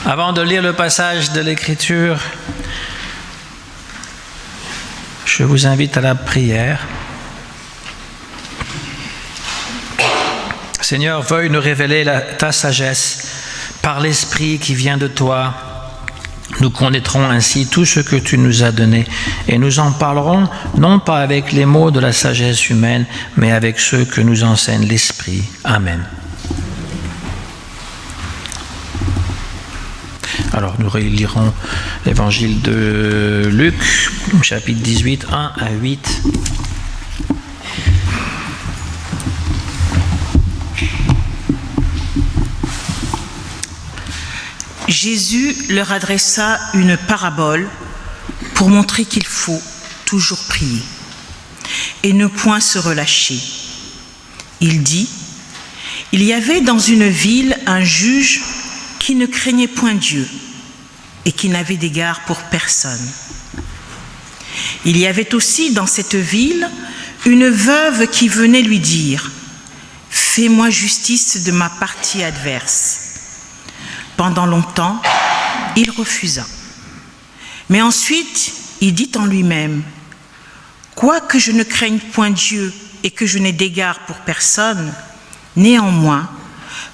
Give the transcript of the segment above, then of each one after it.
Avant de lire le passage de l'Écriture, je vous invite à la prière. Seigneur, veuille nous révéler ta sagesse par l'Esprit qui vient de toi. Nous connaîtrons ainsi tout ce que tu nous as donné et nous en parlerons non pas avec les mots de la sagesse humaine, mais avec ceux que nous enseigne l'Esprit. Amen. Alors nous relirons l'évangile de Luc, chapitre 18, 1 à 8. Jésus leur adressa une parabole pour montrer qu'il faut toujours prier et ne point se relâcher. Il dit, « Il y avait dans une ville un juge qui ne craignait point Dieu et qui n'avait d'égard pour personne. Il y avait aussi dans cette ville une veuve qui venait lui dire, « Fais-moi justice de ma partie adverse. » Pendant longtemps, il refusa. Mais ensuite, il dit en lui-même, « Quoique je ne craigne point Dieu et que je n'ai d'égard pour personne, néanmoins,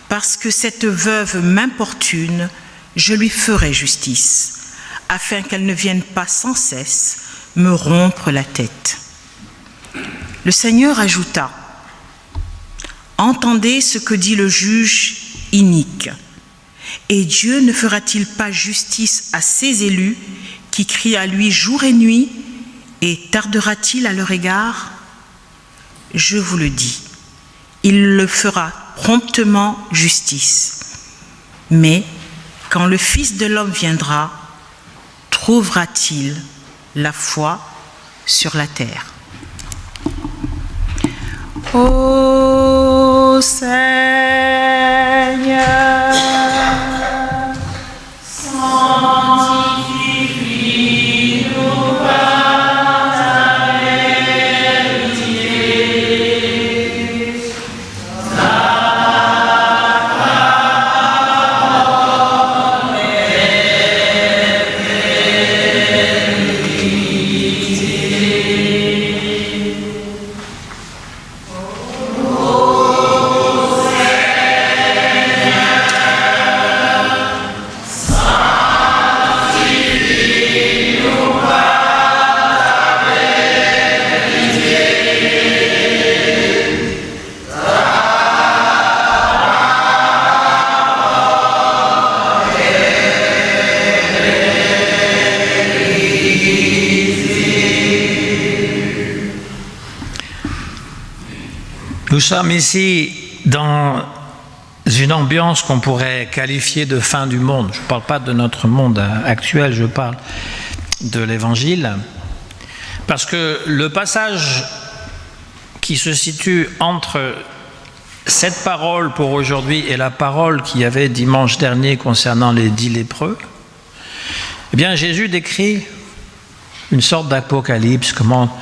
parce que cette veuve m'importune, je lui ferai justice, afin qu'elle ne vienne pas sans cesse me rompre la tête. » Le Seigneur ajouta, « Entendez ce que dit le juge inique. Et Dieu ne fera-t-il pas justice à ses élus qui crient à lui jour et nuit, et tardera-t-il à leur égard? Je vous le dis, il le fera promptement justice. Mais quand le Fils de l'homme viendra, trouvera-t-il la foi sur la terre? Ô Seigneur, sanctifie-nous par ta vérité. Ta parole est vérité. Nous sommes ici dans une ambiance qu'on pourrait qualifier de fin du monde. Je ne parle pas de notre monde actuel, je parle de l'Évangile. Parce que le passage qui se situe entre cette parole pour aujourd'hui et la parole qu'il y avait dimanche dernier concernant les 10 lépreux, eh bien Jésus décrit une sorte d'apocalypse, comment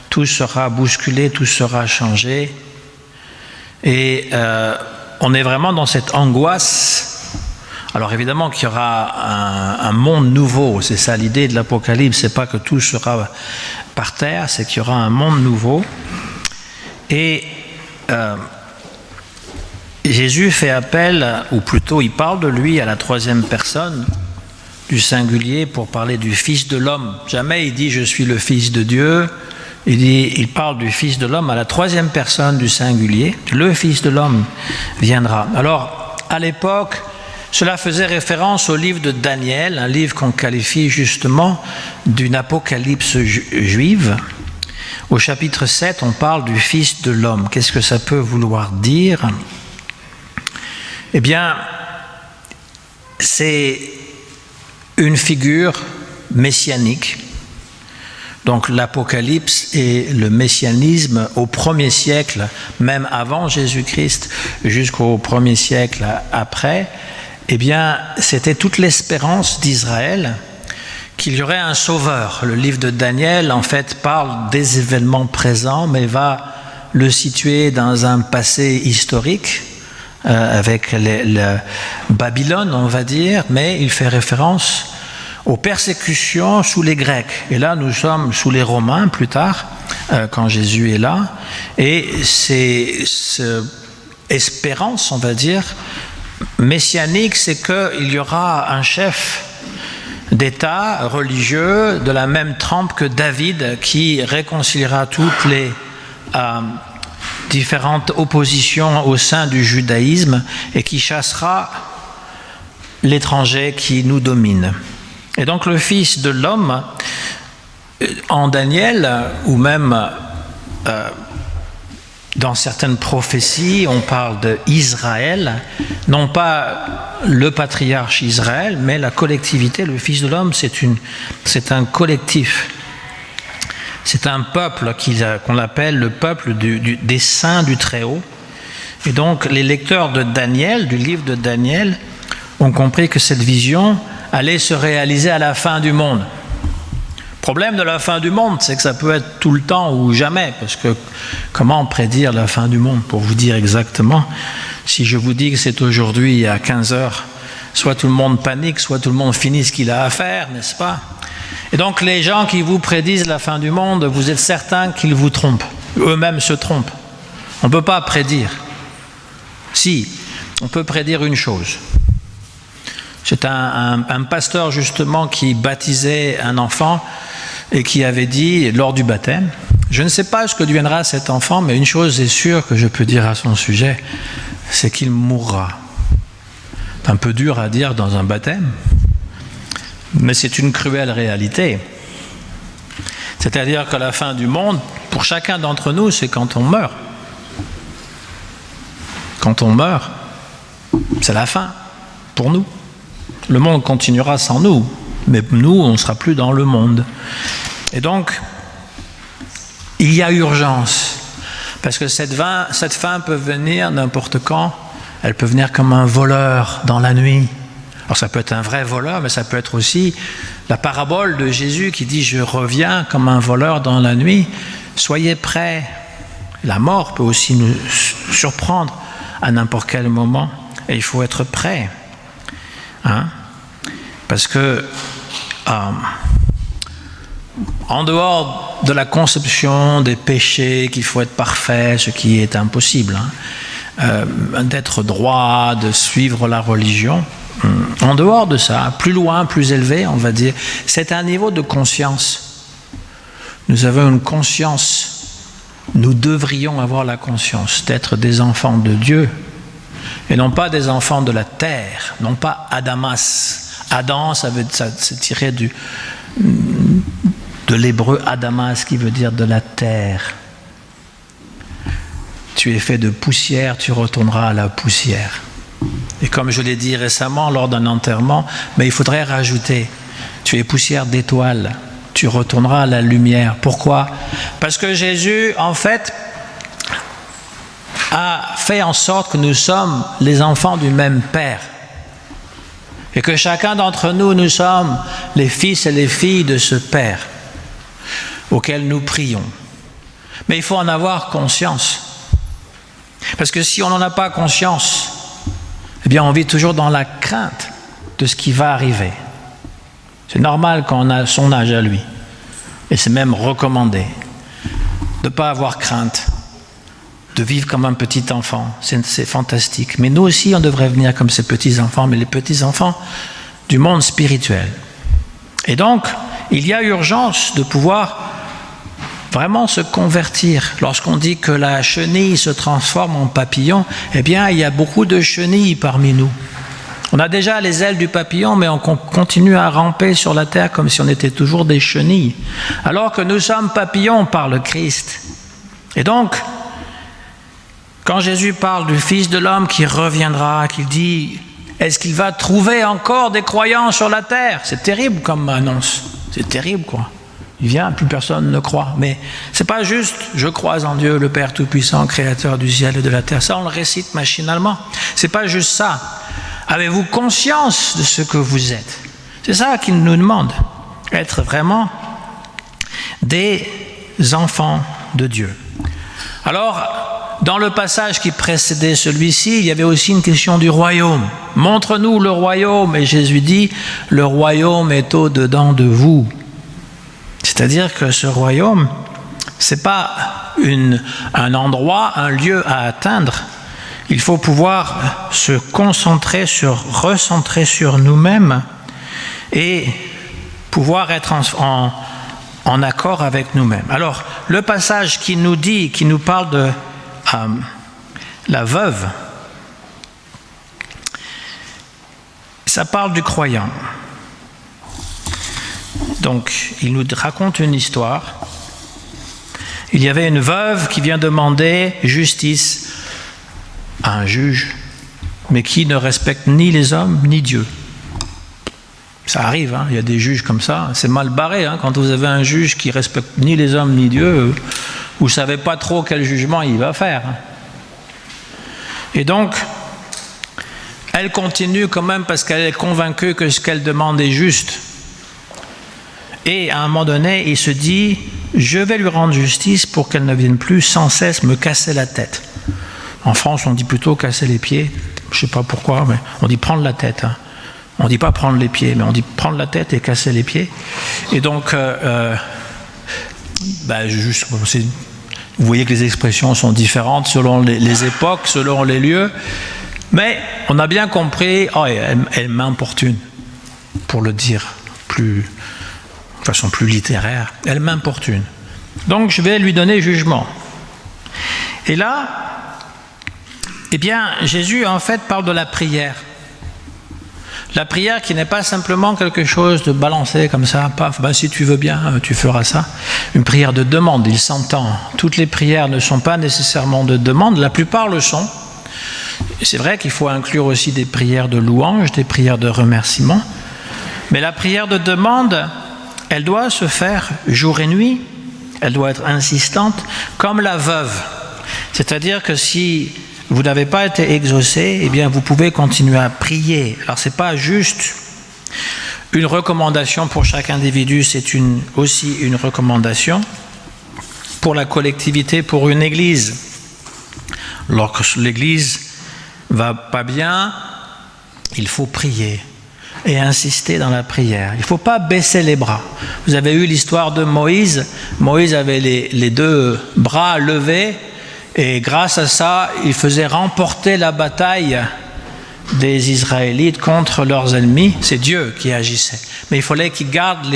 tout sera bousculé, tout sera changé. Et on est vraiment dans cette angoisse. Alors évidemment qu'il y aura un monde nouveau, c'est ça l'idée de l'Apocalypse, c'est pas que tout sera par terre, c'est qu'il y aura un monde nouveau. Et Jésus fait appel, ou plutôt il parle de lui à la troisième personne du singulier pour parler du Fils de l'homme. Jamais il dit « je suis le Fils de Dieu ». Il parle du Fils de l'homme à la troisième personne du singulier. Le Fils de l'homme viendra. Alors, à l'époque, cela faisait référence au livre de Daniel, un livre qu'on qualifie justement d'une apocalypse juive. Au chapitre 7, on parle du Fils de l'homme. Qu'est-ce que ça peut vouloir dire? Eh bien, c'est une figure messianique. Donc l'Apocalypse et le messianisme au 1er siècle, même avant Jésus-Christ, jusqu'au 1er siècle après, eh bien, c'était toute l'espérance d'Israël qu'il y aurait un sauveur. Le livre de Daniel, en fait, parle des événements présents, mais va le situer dans un passé historique, avec Babylone, on va dire, mais il fait référence aux persécutions sous les Grecs. Et là, nous sommes sous les Romains plus tard, quand Jésus est là. Et c'est espérance, on va dire, messianique, c'est qu'il y aura un chef d'État religieux de la même trempe que David qui réconciliera toutes les différentes oppositions au sein du judaïsme et qui chassera l'étranger qui nous domine. Et donc le Fils de l'homme, en Daniel, ou même dans certaines prophéties, on parle d'Israël, non pas le patriarche Israël, mais la collectivité. Le Fils de l'homme, c'est un collectif. C'est un peuple qu'on appelle le peuple des saints du Très-Haut. Et donc les lecteurs de Daniel, du livre de Daniel, ont compris que cette vision allait se réaliser à la fin du monde. Le problème de la fin du monde, c'est que ça peut être tout le temps ou jamais, parce que comment prédire la fin du monde? Pour vous dire exactement, si je vous dis que c'est aujourd'hui à 15h, soit tout le monde panique, soit tout le monde finit ce qu'il a à faire, n'est-ce pas? Et donc les gens qui vous prédisent la fin du monde, vous êtes certains qu'ils vous trompent, eux-mêmes se trompent. On ne peut pas prédire. Si, on peut prédire une chose. C'est un pasteur justement qui baptisait un enfant et qui avait dit lors du baptême, je ne sais pas ce que deviendra cet enfant, mais une chose est sûre que je peux dire à son sujet, c'est qu'il mourra. C'est un peu dur à dire dans un baptême, mais c'est une cruelle réalité. C'est-à-dire que la fin du monde, pour chacun d'entre nous, c'est quand on meurt. Quand on meurt, c'est la fin pour nous. Le monde continuera sans nous, mais nous, on ne sera plus dans le monde. Et donc, il y a urgence, parce que cette fin peut venir n'importe quand, elle peut venir comme un voleur dans la nuit. Alors ça peut être un vrai voleur, mais ça peut être aussi la parabole de Jésus qui dit « Je reviens comme un voleur dans la nuit, soyez prêts ». La mort peut aussi nous surprendre à n'importe quel moment, et il faut être prêt. Parce que en dehors de la conception des péchés, qu'il faut être parfait, ce qui est impossible, d'être droit, de suivre la religion, en dehors de ça, plus loin, plus élevé, on va dire, c'est un niveau de conscience. Nous avons une conscience, nous devrions avoir la conscience d'être des enfants de Dieu, et non pas des enfants de la terre, non pas Adamas. Adam, c'est tiré de l'hébreu Adamas, qui veut dire de la terre. Tu es fait de poussière, tu retourneras à la poussière. Et comme je l'ai dit récemment lors d'un enterrement, mais il faudrait rajouter, tu es poussière d'étoiles, tu retourneras à la lumière. Pourquoi? Parce que Jésus, en fait, a fait en sorte que nous sommes les enfants du même Père. Et que chacun d'entre nous, nous sommes les fils et les filles de ce Père auquel nous prions. Mais il faut en avoir conscience. Parce que si on n'en a pas conscience, eh bien on vit toujours dans la crainte de ce qui va arriver. C'est normal quand on a son âge à lui. Et c'est même recommandé de ne pas avoir crainte, de vivre comme un petit enfant. C'est fantastique. Mais nous aussi, on devrait venir comme ces petits-enfants, mais les petits-enfants du monde spirituel. Et donc, il y a urgence de pouvoir vraiment se convertir. Lorsqu'on dit que la chenille se transforme en papillon, eh bien, il y a beaucoup de chenilles parmi nous. On a déjà les ailes du papillon, mais on continue à ramper sur la terre comme si on était toujours des chenilles. Alors que nous sommes papillons par le Christ. Et donc, quand Jésus parle du Fils de l'homme qui reviendra, qu'il dit « Est-ce qu'il va trouver encore des croyants sur la terre ?» C'est terrible comme annonce. C'est terrible, quoi. Il vient, plus personne ne croit. Mais c'est pas juste « Je crois en Dieu, le Père Tout-Puissant, Créateur du ciel et de la terre ». Ça, on le récite machinalement. C'est pas juste ça. Avez-vous conscience de ce que vous êtes? C'est ça qu'il nous demande. Être vraiment des enfants de Dieu. Alors, dans le passage qui précédait celui-ci, il y avait aussi une question du royaume. Montre-nous le royaume. Et Jésus dit, le royaume est au-dedans de vous. C'est-à-dire que ce royaume, ce n'est pas un endroit, un lieu à atteindre. Il faut pouvoir se concentrer recentrer sur nous-mêmes et pouvoir être en accord avec nous-mêmes. Alors, le passage qui nous parle de la veuve, ça parle du croyant. Donc, il nous raconte une histoire. Il y avait une veuve qui vient demander justice à un juge, mais qui ne respecte ni les hommes ni Dieu. Ça arrive, hein, il y a des juges comme ça, c'est mal barré, hein, quand vous avez un juge qui ne respecte ni les hommes ni Dieu, vous ne savez pas trop quel jugement il va faire. Et donc, elle continue quand même parce qu'elle est convaincue que ce qu'elle demande est juste. Et à un moment donné, il se dit, je vais lui rendre justice pour qu'elle ne vienne plus sans cesse me casser la tête. En France, on dit plutôt casser les pieds, je ne sais pas pourquoi, mais on dit prendre la tête. Hein. On ne dit pas prendre les pieds, mais on dit prendre la tête et casser les pieds. Et donc, vous voyez que les expressions sont différentes selon les époques, selon les lieux. Mais on a bien compris, elle m'importune, pour le dire de façon plus littéraire. Elle m'importune. Donc, je vais lui donner jugement. Et là, eh bien, Jésus, en fait, parle de la prière. La prière qui n'est pas simplement quelque chose de balancé comme ça, paf, si tu veux bien, tu feras ça. Une prière de demande, il s'entend. Toutes les prières ne sont pas nécessairement de demande, la plupart le sont. C'est vrai qu'il faut inclure aussi des prières de louange, des prières de remerciement. Mais la prière de demande, elle doit se faire jour et nuit. Elle doit être insistante, comme la veuve. C'est-à-dire que si vous n'avez pas été exaucé, eh bien vous pouvez continuer à prier. Alors ce n'est pas juste une recommandation pour chaque individu, c'est aussi une recommandation pour la collectivité, pour une église. Lorsque l'église ne va pas bien, il faut prier et insister dans la prière. Il ne faut pas baisser les bras. Vous avez eu l'histoire de Moïse. Moïse avait les deux bras levés. Et grâce à ça, il faisait remporter la bataille des Israélites contre leurs ennemis. C'est Dieu qui agissait. Mais il fallait qu'ils gardent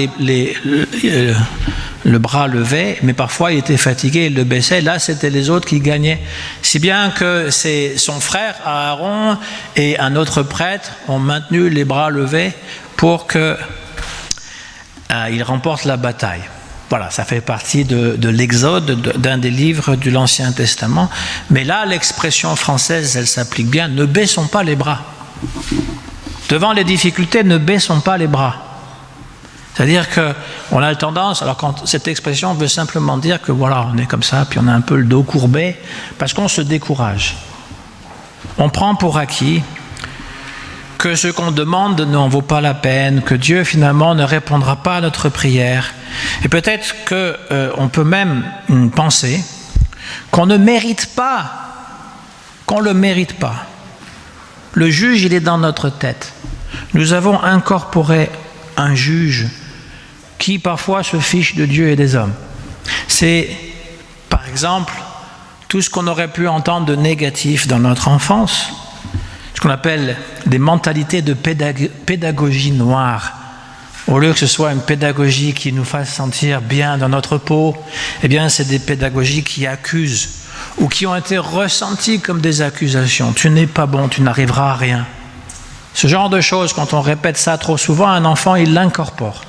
le bras levé, mais parfois il était fatigué, il le baissait. Là, c'était les autres qui gagnaient. Si bien que son frère Aaron et un autre prêtre ont maintenu les bras levés pour qu'il remporte la bataille. Voilà, ça fait partie de l'Exode, d'un des livres de l'Ancien Testament. Mais là, l'expression française, elle s'applique bien. Ne baissons pas les bras. Devant les difficultés, ne baissons pas les bras. C'est-à-dire qu'on a tendance, alors quand cette expression veut simplement dire que voilà, on est comme ça, puis on a un peu le dos courbé, parce qu'on se décourage. On prend pour acquis que ce qu'on demande n'en vaut pas la peine, que Dieu finalement ne répondra pas à notre prière. Et peut-être qu'on peut même penser qu'on ne mérite pas, qu'on ne le mérite pas. Le juge, il est dans notre tête. Nous avons incorporé un juge qui parfois se fiche de Dieu et des hommes. C'est, par exemple, tout ce qu'on aurait pu entendre de négatif dans notre enfance, ce qu'on appelle des mentalités de pédagogie noire. Au lieu que ce soit une pédagogie qui nous fasse sentir bien dans notre peau, eh bien c'est des pédagogies qui accusent ou qui ont été ressenties comme des accusations. Tu n'es pas bon, tu n'arriveras à rien. Ce genre de choses, quand on répète ça trop souvent, un enfant, il l'incorpore.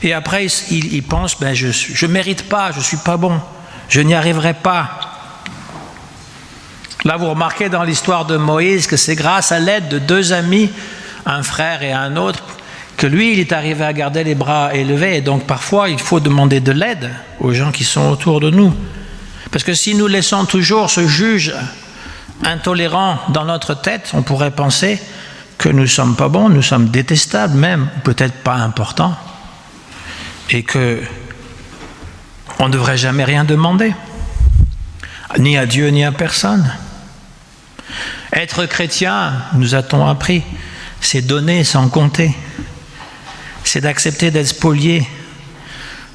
Et après, il pense, je ne mérite pas, je ne suis pas bon, je n'y arriverai pas. Là, vous remarquez dans l'histoire de Moïse que c'est grâce à l'aide de deux amis, un frère et un autre, que lui, il est arrivé à garder les bras élevés. Et donc, parfois, il faut demander de l'aide aux gens qui sont autour de nous. Parce que si nous laissons toujours ce juge intolérant dans notre tête, on pourrait penser que nous ne sommes pas bons, nous sommes détestables même, peut-être pas importants, et qu'on ne devrait jamais rien demander. ni à Dieu, ni à personne. Être chrétien, nous a-t-on appris, c'est donner sans compter. C'est d'accepter d'être spolié,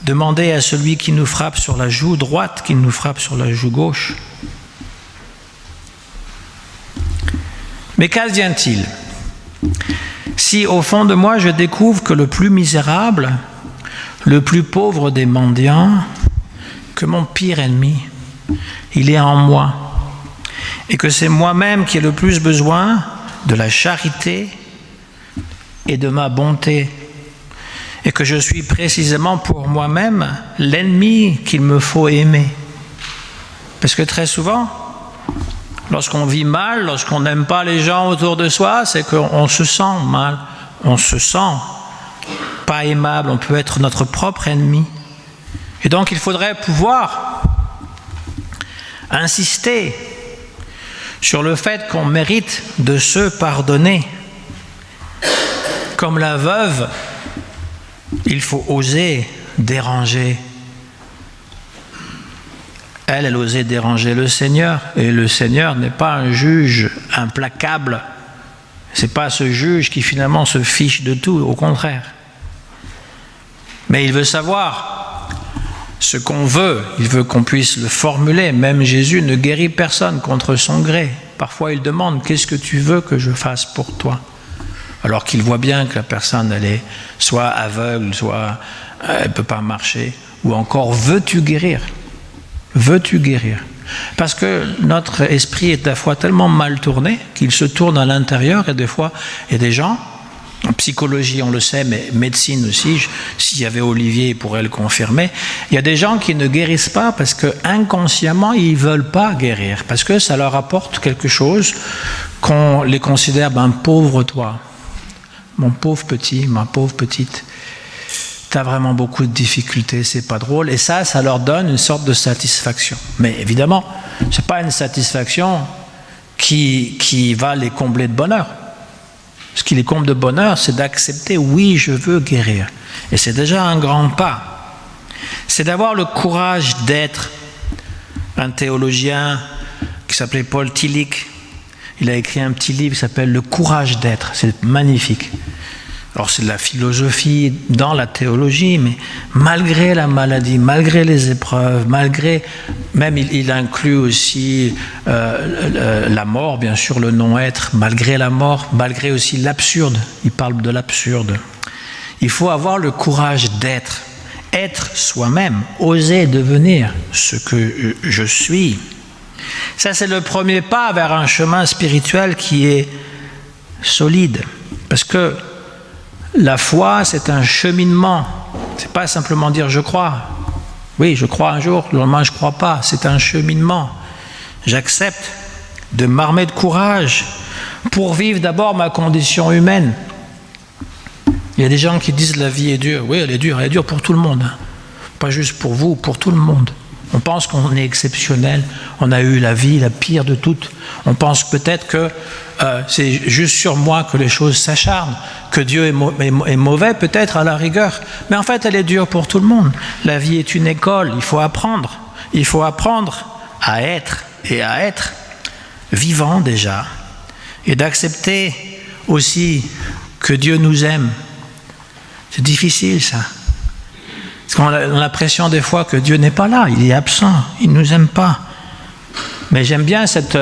demander à celui qui nous frappe sur la joue droite qu'il nous frappe sur la joue gauche. Mais qu'advient-il si au fond de moi je découvre que le plus misérable, le plus pauvre des mendiants, que mon pire ennemi, il est en moi, et que c'est moi-même qui ai le plus besoin de la charité et de ma bonté, et que je suis précisément pour moi-même l'ennemi qu'il me faut aimer. Parce que très souvent, lorsqu'on vit mal, lorsqu'on n'aime pas les gens autour de soi, c'est qu'on se sent mal, on se sent pas aimable, on peut être notre propre ennemi. Et donc il faudrait pouvoir insister sur le fait qu'on mérite de se pardonner. Comme la veuve, il faut oser déranger. Elle osait déranger le Seigneur, et le Seigneur n'est pas un juge implacable. C'est pas ce juge qui finalement se fiche de tout, au contraire. Mais il veut savoir ce qu'on veut, il veut qu'on puisse le formuler. Même Jésus ne guérit personne contre son gré. Parfois il demande « Qu'est-ce que tu veux que je fasse pour toi ?» Alors qu'il voit bien que la personne, elle est soit aveugle, soit elle ne peut pas marcher, ou encore « Veux-tu guérir ?» Veux-tu guérir? Parce que notre esprit est à la fois tellement mal tourné qu'il se tourne à l'intérieur, et des fois, il y a des gens, en psychologie on le sait, mais médecine aussi, s'il y avait Olivier il pourrait le confirmer, il y a des gens qui ne guérissent pas parce que inconsciemment ils ne veulent pas guérir, parce que ça leur apporte quelque chose qu'on les considère, pauvre toi, mon pauvre petit, ma pauvre petite. Tu as vraiment beaucoup de difficultés, c'est pas drôle, et ça leur donne une sorte de satisfaction. Mais évidemment, ce n'est pas une satisfaction qui va les combler de bonheur. Ce qui les comble de bonheur, c'est d'accepter, oui, je veux guérir. Et c'est déjà un grand pas. C'est d'avoir le courage d'être. Un théologien qui s'appelait Paul Tillich, il a écrit un petit livre qui s'appelle « Le courage d'être ». C'est magnifique. Alors c'est de la philosophie dans la théologie, mais malgré la maladie, malgré les épreuves, malgré, même il inclut aussi la mort, bien sûr, le non-être, malgré la mort, malgré aussi l'absurde, il parle de l'absurde. Il faut avoir le courage d'être, être soi-même, oser devenir ce que je suis. Ça c'est le premier pas vers un chemin spirituel qui est solide, parce que la foi, c'est un cheminement. C'est pas simplement dire « je crois ». Oui, je crois un jour, le lendemain je ne crois pas. C'est un cheminement. J'accepte de m'armer de courage pour vivre d'abord ma condition humaine. Il y a des gens qui disent « la vie est dure ». Oui, elle est dure pour tout le monde. Pas juste pour vous, pour tout le monde. On pense qu'on est exceptionnel, on a eu la vie la pire de toutes. On pense peut-être que c'est juste sur moi que les choses s'acharnent, que Dieu est mauvais peut-être à la rigueur. Mais en fait, elle est dure pour tout le monde. La vie est une école, il faut apprendre. Il faut apprendre à être, et à être vivant déjà. Et d'accepter aussi que Dieu nous aime. C'est difficile ça. Parce qu'on a l'impression des fois que Dieu n'est pas là, il est absent, il ne nous aime pas. Mais j'aime bien cette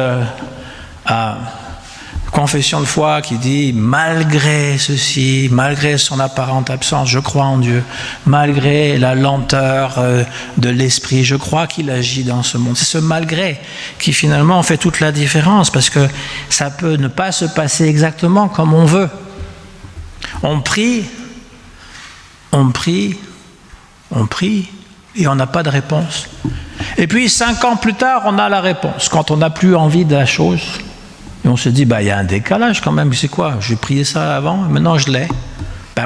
confession de foi qui dit « malgré ceci, malgré son apparente absence, je crois en Dieu, malgré la lenteur de l'esprit, je crois qu'il agit dans ce monde ». C'est ce « malgré » qui finalement fait toute la différence, parce que ça peut ne pas se passer exactement comme on veut. On prie, et on n'a pas de réponse. Et puis 5 ans plus tard, on a la réponse, quand on n'a plus envie de la chose. Et on se dit, il y a un décalage quand même, c'est quoi? J'ai prié ça avant, maintenant je l'ai.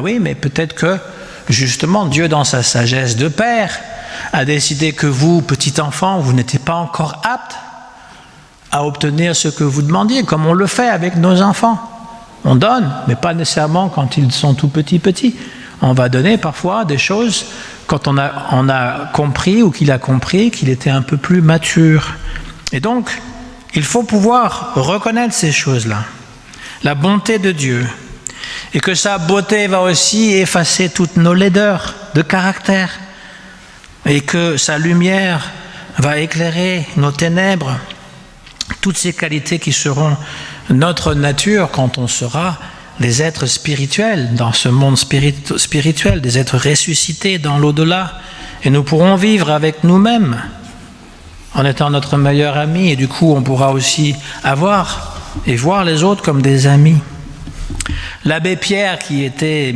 Oui, mais peut-être que, justement, Dieu, dans sa sagesse de père, a décidé que vous, petit enfant, vous n'étiez pas encore apte à obtenir ce que vous demandiez, comme on le fait avec nos enfants. On donne, mais pas nécessairement quand ils sont tout petits. On va donner parfois des choses quand on a compris, ou qu'il a compris qu'il était un peu plus mature. Et donc, il faut pouvoir reconnaître ces choses-là, la bonté de Dieu, et que sa beauté va aussi effacer toutes nos laideurs de caractère, et que sa lumière va éclairer nos ténèbres, toutes ces qualités qui seront notre nature quand on sera des êtres spirituels dans ce monde spirituel, des êtres ressuscités dans l'au-delà, et nous pourrons vivre avec nous-mêmes en étant notre meilleur ami, et du coup on pourra aussi avoir et voir les autres comme des amis. L'abbé Pierre, qui était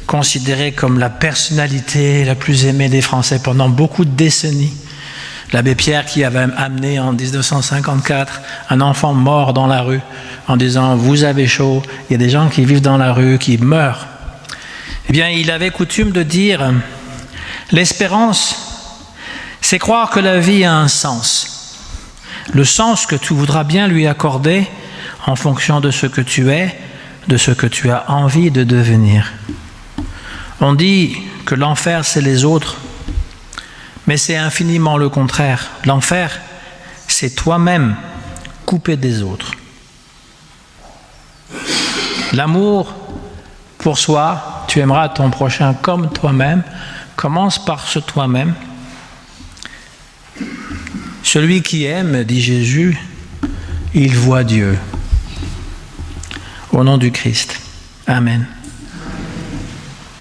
considéré comme la personnalité la plus aimée des Français pendant beaucoup de décennies, l'abbé Pierre qui avait amené en 1954 un enfant mort dans la rue en disant « Vous avez chaud, il y a des gens qui vivent dans la rue, qui meurent ». Eh bien, il avait coutume de dire « L'espérance, c'est croire que la vie a un sens. Le sens que tu voudras bien lui accorder en fonction de ce que tu es, de ce que tu as envie de devenir. » On dit que l'enfer, c'est les autres, mais c'est infiniment le contraire. L'enfer, c'est toi-même coupé des autres. L'amour pour soi, tu aimeras ton prochain comme toi-même, commence par ce toi-même. Celui qui aime, dit Jésus, il voit Dieu. Au nom du Christ. Amen.